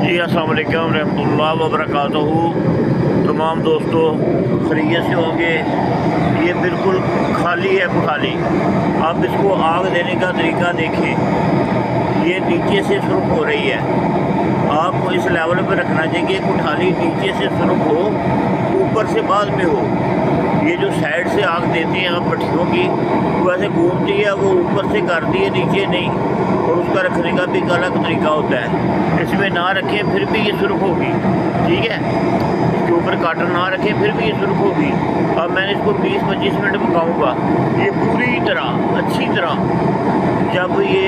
जी अस्सलाम वालेकुम रहमतुल्लाह व बरकातहू। तमाम दोस्तों खैरियत से होंगे। ये बिल्कुल खाली है कुठाली। आप इसको आग देने का तरीका देखें, ये नीचे से सुर्ख हो रही है। आपको इस लेवल पर रखना चाहिए कुठाली नीचे से सुर्ख हो, ऊपर से बाद में हो। ये जो साइड से आग देते हैं आप भट्टियों की, वैसे घूमती है, वो ऊपर से करती है नीचे नहीं, और उसका रखने का भी एक अलग तरीका होता है। इसमें ना रखें फिर भी ये सुर्ख होगी, ठीक है। इसके ऊपर काटन ना रखें फिर भी ये सुर्ख होगी। अब मैंने इसको 20-25 मिनट पकाऊंगा। ये पूरी तरह अच्छी तरह जब ये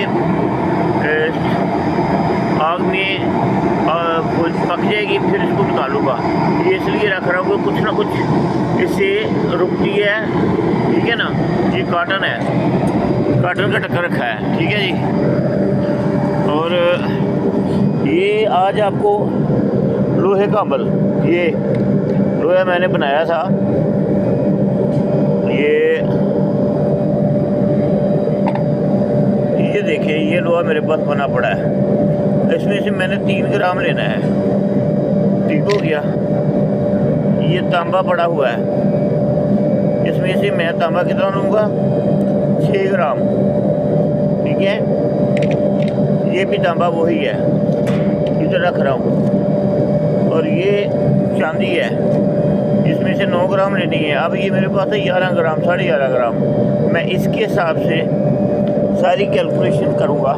आग में पक जाएगी फिर इसको निकालूंगा। ये इसलिए रख रहा हूँ कि कुछ ना कुछ इससे रुकती है, ठीक है ना। ये काटन है, काटन का ढक्कन रखा है, ठीक है जी। और ये आज आपको लोहे का अम्बल, ये लोहा मैंने बनाया था। ये देखिए, ये लोहा मेरे पास बना पड़ा है। इसमें से मैंने 3 ग्राम लेना है, ठीक हो गया। ये तांबा पड़ा हुआ है, इसमें से मैं तांबा कितना लूँगा, 6 ग्राम, ठीक है। ये भी तांबा वही है, इधर रख रहा हूँ। और ये चांदी है, इसमें से 9 ग्राम लेनी है। अब ये मेरे पास है 11 ग्राम, 11.5 ग्राम। मैं इसके हिसाब से सारी कैलकुलेशन करूँगा,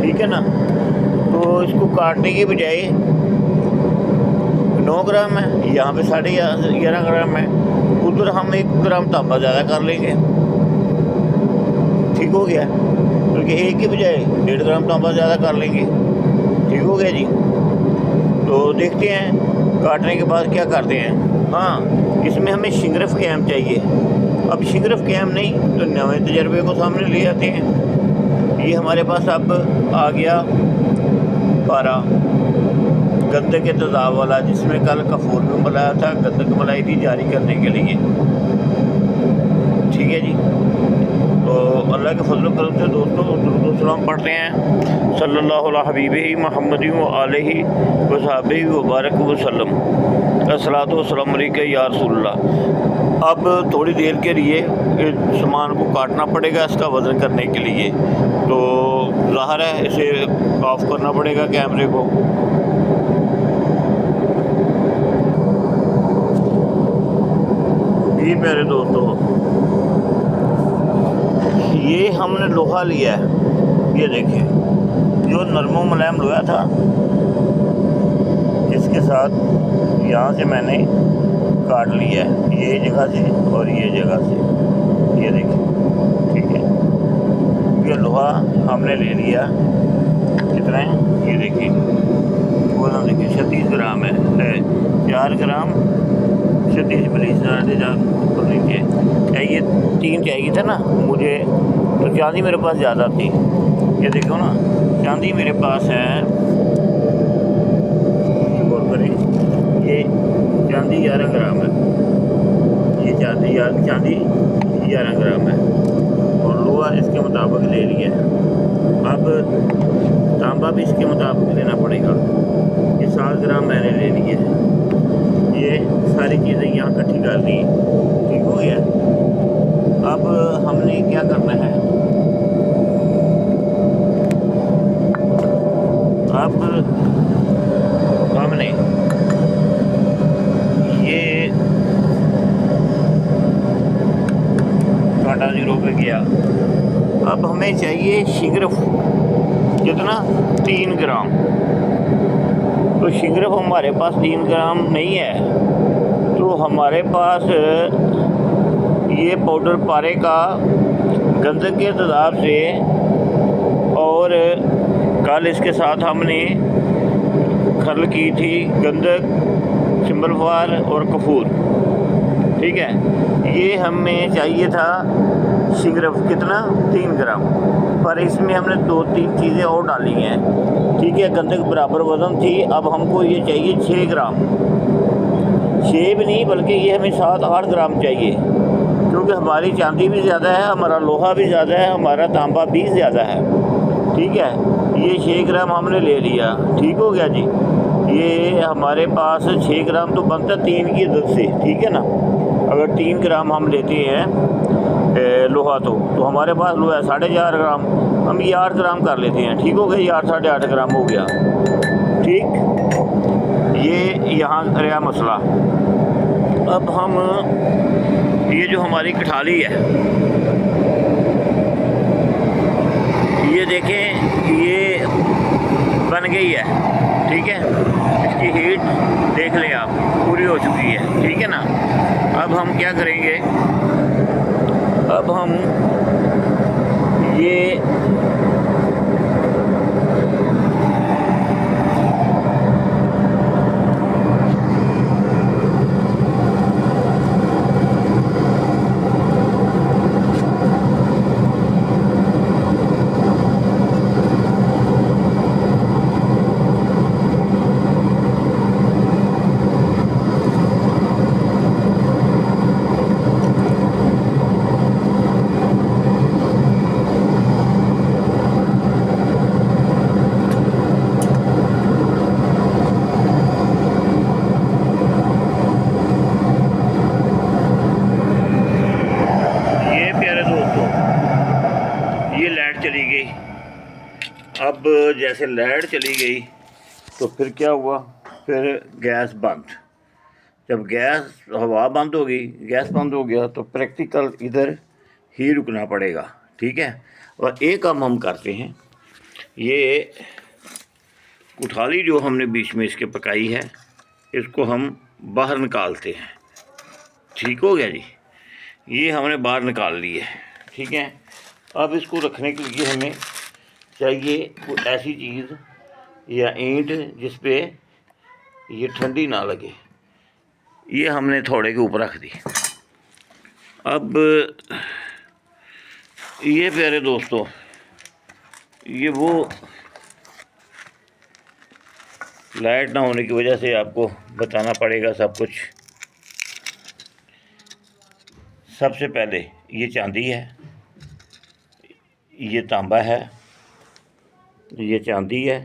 ठीक है ना। तो इसको काटने के बजाय 9 ग्राम है, यहाँ पे 11.5 ग्राम है, उधर हम 1 ग्राम तांबा ज़्यादा कर लेंगे, ठीक हो गया। क्योंकि एक की बजाय 1.5 ग्राम तांबा ज़्यादा कर लेंगे, ठीक हो गया जी। तो देखते हैं काटने के बाद क्या करते हैं। हाँ, इसमें हमें शिंगरफ कैम चाहिए। अब शिंगरफ कैम नहीं तो नए तजर्बे को सामने ले आते हैं। ये हमारे पास अब आ गया पारा गंदक के तेज़ाब वाला, जिसमें कल कफूर में बनाया था, गंदक मलाई थी जारी करने के लिए, ठीक है जी। तो अल्लाह के फजल करम से दोस्तों दुरूद सलाम पढ़ते हैं सल्लल्लाहु अलैहि हबीबिही मुहम्मदी व आलिही व सहाबिही व बारक वसल्लम। अस्सलातु वस्सलामु अलैका या रसूलल्लाह। अब थोड़ी देर के लिए इस सामान को काटना पड़ेगा, इसका वज़न करने के लिए। तो ज़ाहिर है इसे ऑफ करना पड़ेगा कैमरे को। जी प्यारे दोस्तों, ये हमने लोहा लिया है, ये देखिए, जो नरमो मुलायम लोहा था, इसके साथ यहाँ से मैंने काट लिया है, ये जगह से और ये जगह से, ये देखिए, ठीक है। ये लोहा हमने ले लिया, कितना है ये देखिए, वज़न देखिए 36 ग्राम है, 4 ग्राम 36 प्लीज ऊपर नीचे चाहिए। 3 चाहिए था ना मुझे, तो चांदी मेरे पास ज़्यादा थी। ये देखो ना, चांदी मेरे पास है, गौर करें, ये चांदी 11 ग्राम है, ये चांदी 11 ग्राम है, और लोहा इसके मुताबिक ले लिया। अब तांबा भी इसके मुताबिक लेना पड़ेगा, ये 7 ग्राम मैंने ले लिए। ये सारी चीज़ें यहाँ इकट्ठी कर दी, ठीक हो गया। अब हमने क्या करना है, अब हमने ये काटा 0 पे गया। अब हमें चाहिए शिंगरफ, कितना, 3 ग्राम। तो शिंगरफ हमारे पास 3 ग्राम नहीं है, तो हमारे पास ये पाउडर पारे का गंदक के तेज़ाब से, और कल इसके साथ हमने खर्ल की थी गंदक, सिंबलफार और कफूर, ठीक है। ये हमें चाहिए था शिंगरफ, कितना, 3 ग्राम, पर इसमें हमने 2-3 चीज़ें और डाली हैं, ठीक है। गंदक बराबर वज़न थी। अब हमको ये चाहिए 6 ग्राम, 6 भी नहीं बल्कि ये हमें 7-8 ग्राम चाहिए, क्योंकि हमारी चांदी भी ज़्यादा है, हमारा लोहा भी ज़्यादा है, हमारा तांबा भी ज़्यादा है, ठीक है। ये 6 ग्राम हमने ले लिया, ठीक हो गया जी। ये हमारे पास 6 ग्राम तो बनता है 3 की इज्जत से, ठीक है ना। अगर 3 ग्राम हम लेते हैं लोहा तो हमारे पास लोहा है 4.5 ग्राम, हम ये 8 ग्राम कर लेते हैं, ठीक हो गया। ये 8 8.5 ग्राम हो गया, ठीक। ये यहाँ रहा मसला। अब हम ये जो हमारी कठाली है, ये देखें, ये बन गई है, ठीक है। इसकी हीट देख लें आप, पूरी हो चुकी है, ठीक है ना। अब हम क्या करेंगे, अब हम ये चली गई। अब जैसे लाइट चली गई तो फिर क्या हुआ, फिर गैस बंद। जब गैस हवा बंद हो गई, गैस बंद हो गया तो प्रैक्टिकल इधर ही रुकना पड़ेगा, ठीक है। और एक काम हम करते हैं, ये कुठाली जो हमने बीच में इसके पकाई है, इसको हम बाहर निकालते हैं, ठीक हो गया जी। ये हमने बाहर निकाल ली है, ठीक है। अब इसको रखने के लिए हमें चाहिए कोई ऐसी चीज़ या ईंट जिस पे ये ठंडी ना लगे। ये हमने थोड़े के ऊपर रख दी। अब ये प्यारे दोस्तों, ये वो लाइट ना होने की वजह से आपको बताना पड़ेगा सब कुछ। सबसे पहले ये चांदी है, ये तांबा है, ये चांदी है,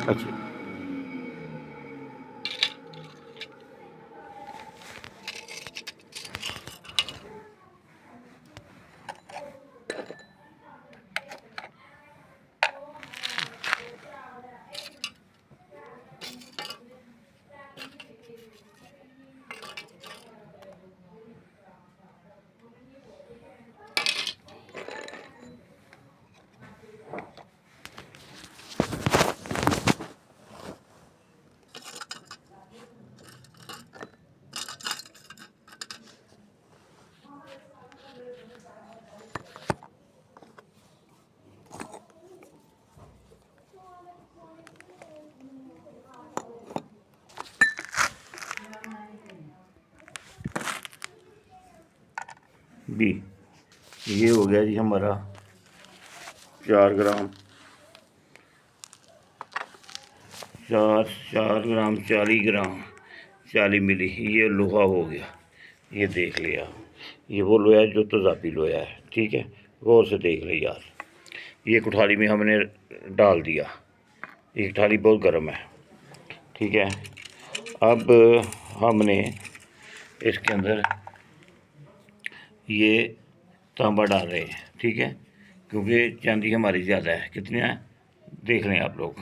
अच्छा भी ये हो गया जी हमारा 4 ग्राम, 4 ग्राम 40 ग्राम 40 मिली ये लोहा हो गया। ये देख लिया, ये वो लोहा है जो तेजाबी लोहा है, ठीक है। गौर से देख ले यार। ये कुठाली में हमने डाल दिया, ये कुठाली बहुत गर्म है, ठीक है। अब हमने इसके अंदर ये तांबा डाल रहे हैं, ठीक है, क्योंकि चांदी हमारी ज़्यादा है। कितने हैं देख लें आप लोग,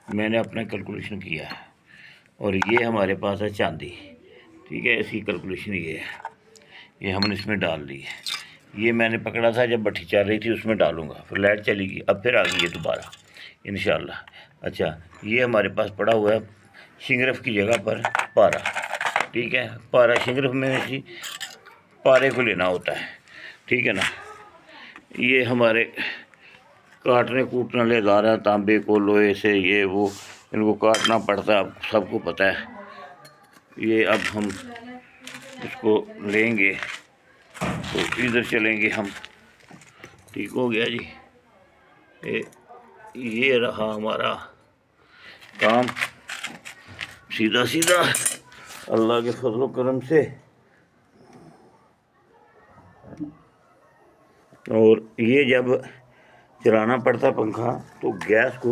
मैंने अपना कैलकुलेशन किया है। और ये हमारे पास है चांदी, ठीक है, इसकी कैलकुलेशन ये है। ये हमने इसमें डाल दी है। ये मैंने पकड़ा था जब भट्ठी चल रही थी, उसमें डालूंगा, फिर लाइट चली गई, अब फिर आ गई है दोबारा इंशाल्लाह। अच्छा, ये हमारे पास पड़ा हुआ है शिंगरफ की जगह पर पारा, ठीक है। पारा शिंगरफ में भी पारे को लेना होता है, ठीक है ना। ये हमारे काटने कूटने वाले औजार हैं, तांबे को लोहे से ये वो इनको काटना पड़ता है, आप सबको पता है। ये अब हम इसको लेंगे तो इधर चलेंगे हम, ठीक हो गया जी। ये रहा हमारा काम, सीधा सीधा अल्लाह के फजल करम से और ये जब चलाना पड़ता पंखा तो गैस को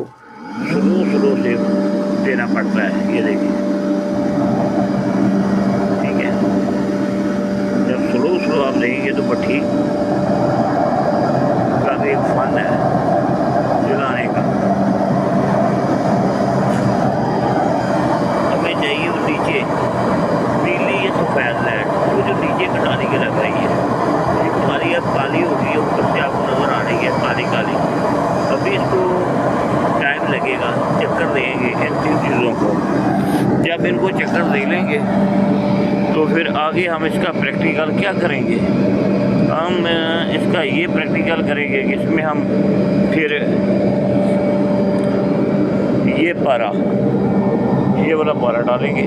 स्लो से देना पड़ता है। ये देखिए, ठीक है, जब स्लो आप देंगे तो भट्टी का भी एक फन है जलाने का। हमें चाहिए वो नीचे नीली या सफ़ेद लाइट, वो जो नीचे कटाने की लग रही है, ये हमारी अब काली हो गई है, ऊपर से आपको नज़र आ रही है काली काली। अभी इसको टाइम लगेगा, चक्कर देंगे इन तीन चीज़ों को। जब इनको चक्कर दे लेंगे तो फिर आगे हम इसका प्रैक्टिकल क्या करेंगे, हम इसका ये प्रैक्टिकल करेंगे कि इसमें हम फिर ये वाला पारा डालेंगे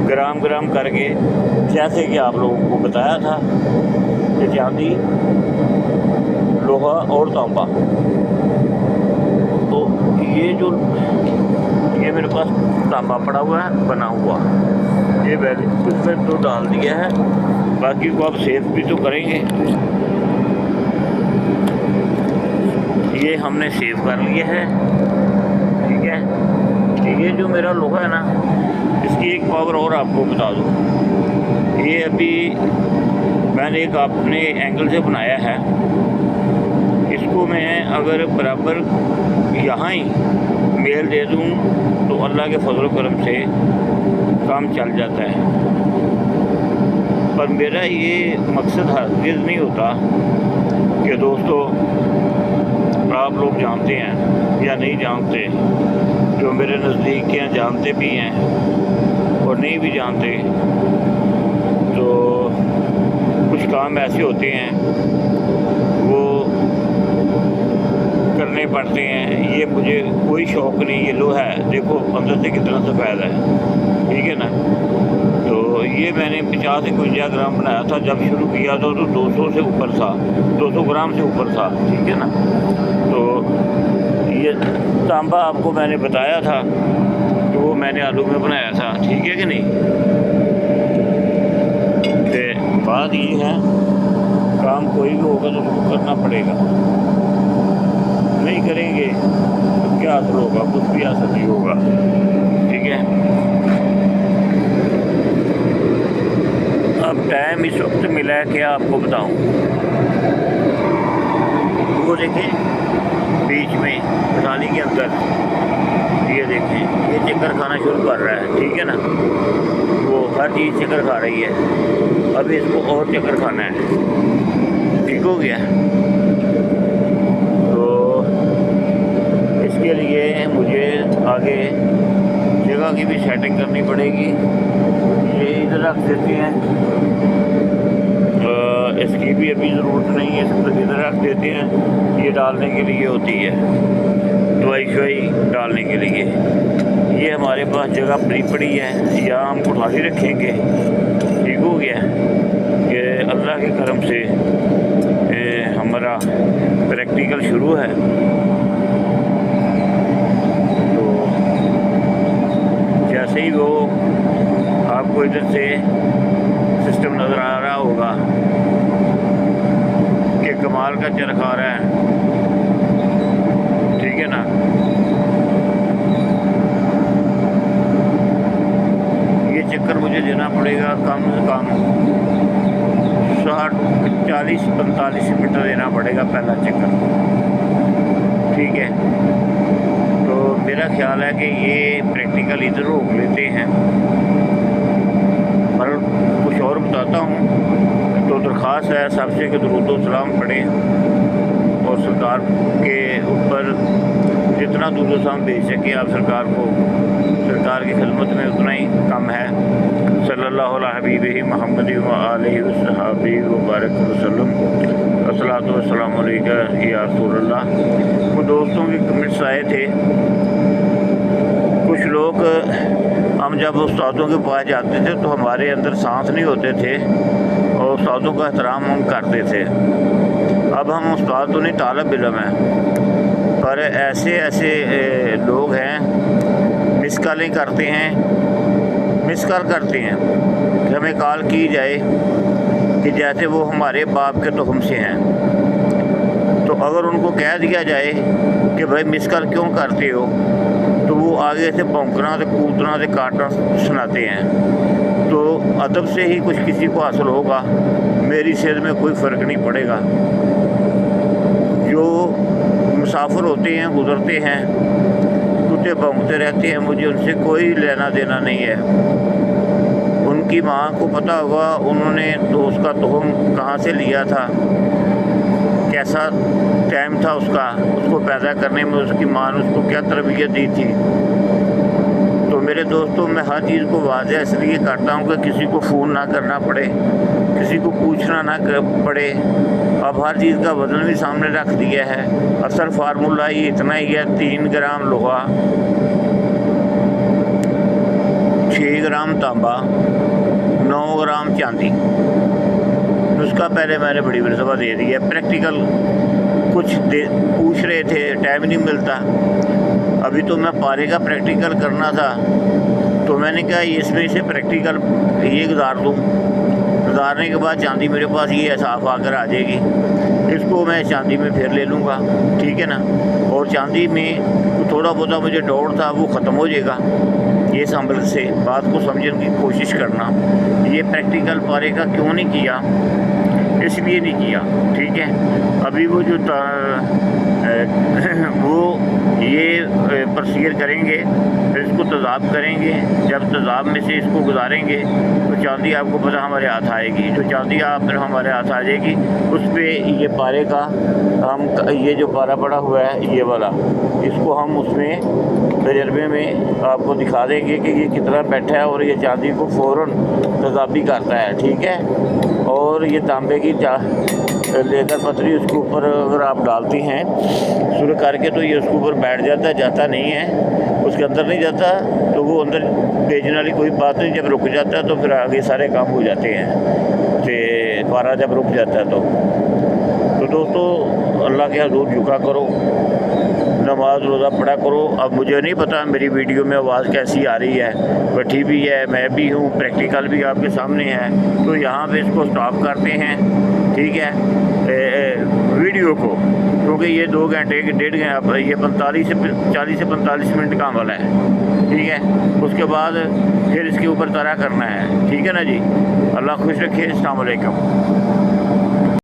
ग्राम करके, जैसे कि आप लोगों को बताया था कि चांदी, लोहा और तांबा। तो ये मेरे पास तांबा पड़ा हुआ है बना हुआ, ये मैंने उसमें तो डाल दिया है, बाकी को आप सेफ भी तो करेंगे। ये हमने सेव कर लिया है, ठीक है। ये जो मेरा लोहा है ना, इसकी एक पावर और आपको बता दूँ, ये अभी मैंने एक अपने एंगल से बनाया है। इसको मैं अगर बराबर यहाँ ही मेल दे दूँ तो अल्लाह के फजल करम से काम चल जाता है। पर मेरा ये मकसद हरगिज़ नहीं होता कि दोस्तों आप लोग जानते हैं या नहीं जानते, जो मेरे नज़दीक हैं जानते भी हैं और नहीं भी जानते, तो कुछ काम ऐसे होते हैं वो करने पड़ते हैं। ये मुझे कोई शौक़ नहीं, ये लोहा है, देखो अंदर से कितना सफ़ेद है, ठीक है ना। तो ये मैंने 50-51 ग्राम बनाया था, जब शुरू किया था तो 200 से ऊपर था, 200 ग्राम से ऊपर था, ठीक है ना। तो ये तांबा आपको मैंने बताया था कि वो मैंने आलू में बनाया था, ठीक है कि नहीं। तो बात ये है, काम कोई भी होगा तो उसको करना पड़ेगा, नहीं करेंगे तो क्या असर होगा, कुछ भी असर नहीं होगा, ठीक है। अब टाइम इस वक्त मिला है, क्या आपको बताऊं, वो देखें बीच में थाली के अंदर, ये देखें ये चक्कर खाना शुरू कर रहा है, ठीक है ना। वो हर चीज़ चक्कर खा रही है, अभी इसको और चक्कर खाना है, ठीक हो गया। तो इसके लिए मुझे आगे जगह की भी सेटिंग करनी पड़ेगी। ये इधर रख देते हैं, इसकी भी अभी ज़रूरत नहीं है, इसको इधर रख देते हैं, ये डालने के लिए होती है, दवाई डालने के लिए। ये हमारे पास जगह बड़ी पड़ी है, यहाँ हम कोठारी रखेंगे, ठीक हो गया। ये अल्लाह के करम से हमारा प्रैक्टिकल शुरू है। तो जैसे ही वो आपको इधर से सिस्टम नज़र आ रहा होगा कि कमाल का चरखा रहा है, ठीक है ना। ये चक्कर मुझे देना पड़ेगा कम से कम 40-45 मीटर देना पड़ेगा पहला चक्कर, ठीक है। तो मेरा ख्याल है कि ये प्रैक्टिकल इधर रोक लेते हैं, पर कुछ और बताता हूँ। तो दरख्वास्त है सबसे कि दुरूद व सलाम पढ़ें और सरकार के ऊपर जितना दुरूद व सलाम भेज सके आप सरकार को, सरकार की खिदमत में उतना ही कम है। सल्लल्लाहु अलैहि हबीबिही मुहम्मद व आलिहि व सहाबी व बारक वसल्लम, अस्सलातु वस्सलामु अलैका या रसूलल्लाह। वो दोस्तों के कमेंट्स आए थे, कुछ लोग, हम जब उस्तादों के पास जाते थे तो हमारे अंदर सांस नहीं होते थे और उस्तादों का एहतराम हम करते थे। अब हम उस्ताद तो नहीं, तालिब इल्म हैं, पर ऐसे लोग हैं मिस कॉलिंग करते हैं, मिस कॉल करते हैं कि हमें कॉल की जाए कि जैसे वो हमारे बाप के तुख्म से हैं। तो अगर उनको कह दिया जाए कि भाई मिस कॉल क्यों करते हो, तो वो आगे से भौंकना से कूदना से काटना सुनाते हैं। तो अदब से ही कुछ किसी को हासिल होगा, मेरी सेहत में कोई फ़र्क नहीं पड़ेगा। जो मुसाफिर होते हैं, गुज़रते हैं, कुत्ते भौंकते रहते हैं, मुझे उनसे कोई लेना देना नहीं है। उनकी माँ को पता होगा उन्होंने दोस्त का तुख्म कहाँ से लिया था, कैसा टाइम था उसको पैदा करने में, उसकी माँ ने उसको क्या तरबियत दी थी। तो मेरे दोस्तों, मैं हर चीज़ को वाज़ेह इसलिए करता हूँ कि किसी को फ़ोन ना करना पड़े, किसी को पूछना ना पड़े। अब हर चीज़ का वज़न भी सामने रख दिया है। असल फार्मूला ये इतना ही है, 3 ग्राम लोहा, 6 ग्राम तांबा, 9 ग्राम चांदी। उसका पहले मैंने बड़ी मरतबा दे दिया। प्रैक्टिकल कुछ पूछ रहे थे, टाइम नहीं मिलता। अभी तो मैं पारे का प्रैक्टिकल करना था, तो मैंने कहा इसमें से प्रैक्टिकल ये गुजार दूँ। गुजारने के बाद चांदी मेरे पास ये साफ आकर आ जाएगी, इसको मैं चांदी में फिर ले लूँगा, ठीक है ना। और चांदी में थोड़ा बहुत मुझे डौड़ था, वो ख़त्म हो जाएगा। ये संभल से बात को समझने की कोशिश करना। ये प्रैक्टिकल पारे का क्यों नहीं किया, इसलिए नहीं किया, ठीक है। अभी वो जो वो ये प्रोसीजर करेंगे, फिर इसको तेज़ाब करेंगे। जब तेज़ाब में से इसको गुजारेंगे तो चांदी आपको पता हमारे हाथ आएगी। जो चांदी आप फिर हमारे हाथ आ जाएगी, उस पर ये पारे का हम ये जो पारा पड़ा हुआ है ये वाला, इसको हम उसमें तजर्बे में आपको दिखा देंगे कि ये कितना बैठा है, और ये चांदी को फ़ौरन तेज़ाबी करता है, ठीक है। और ये तांबे की लेकर पतरी उसके ऊपर अगर आप डालती हैं शुरू करके, तो ये उसके ऊपर बैठ जाता नहीं है, उसके अंदर नहीं जाता। तो वो अंदर भेजने वाली कोई बात नहीं। जब रुक जाता है तो फिर आगे सारे काम हो जाते हैं। तो पारा जब रुक जाता है तो दोस्तों, अल्लाह के हज़ूर झुका करो, नमाज रोज़ा पढ़ा करो। अब मुझे नहीं पता मेरी वीडियो में आवाज़ कैसी आ रही है, बैठी भी है, मैं भी हूँ, प्रैक्टिकल भी आपके सामने है। तो यहाँ पे इसको स्टॉप करते हैं, ठीक है, वीडियो को, क्योंकि ये 2 घंटे 1.5 घंटा, ये 40 से 45 मिनट का अमल है, ठीक है। उसके बाद फिर इसके ऊपर तरह करना है, ठीक है ना जी। अल्लाह खुश रखे। अस्सलाम वालेकुम।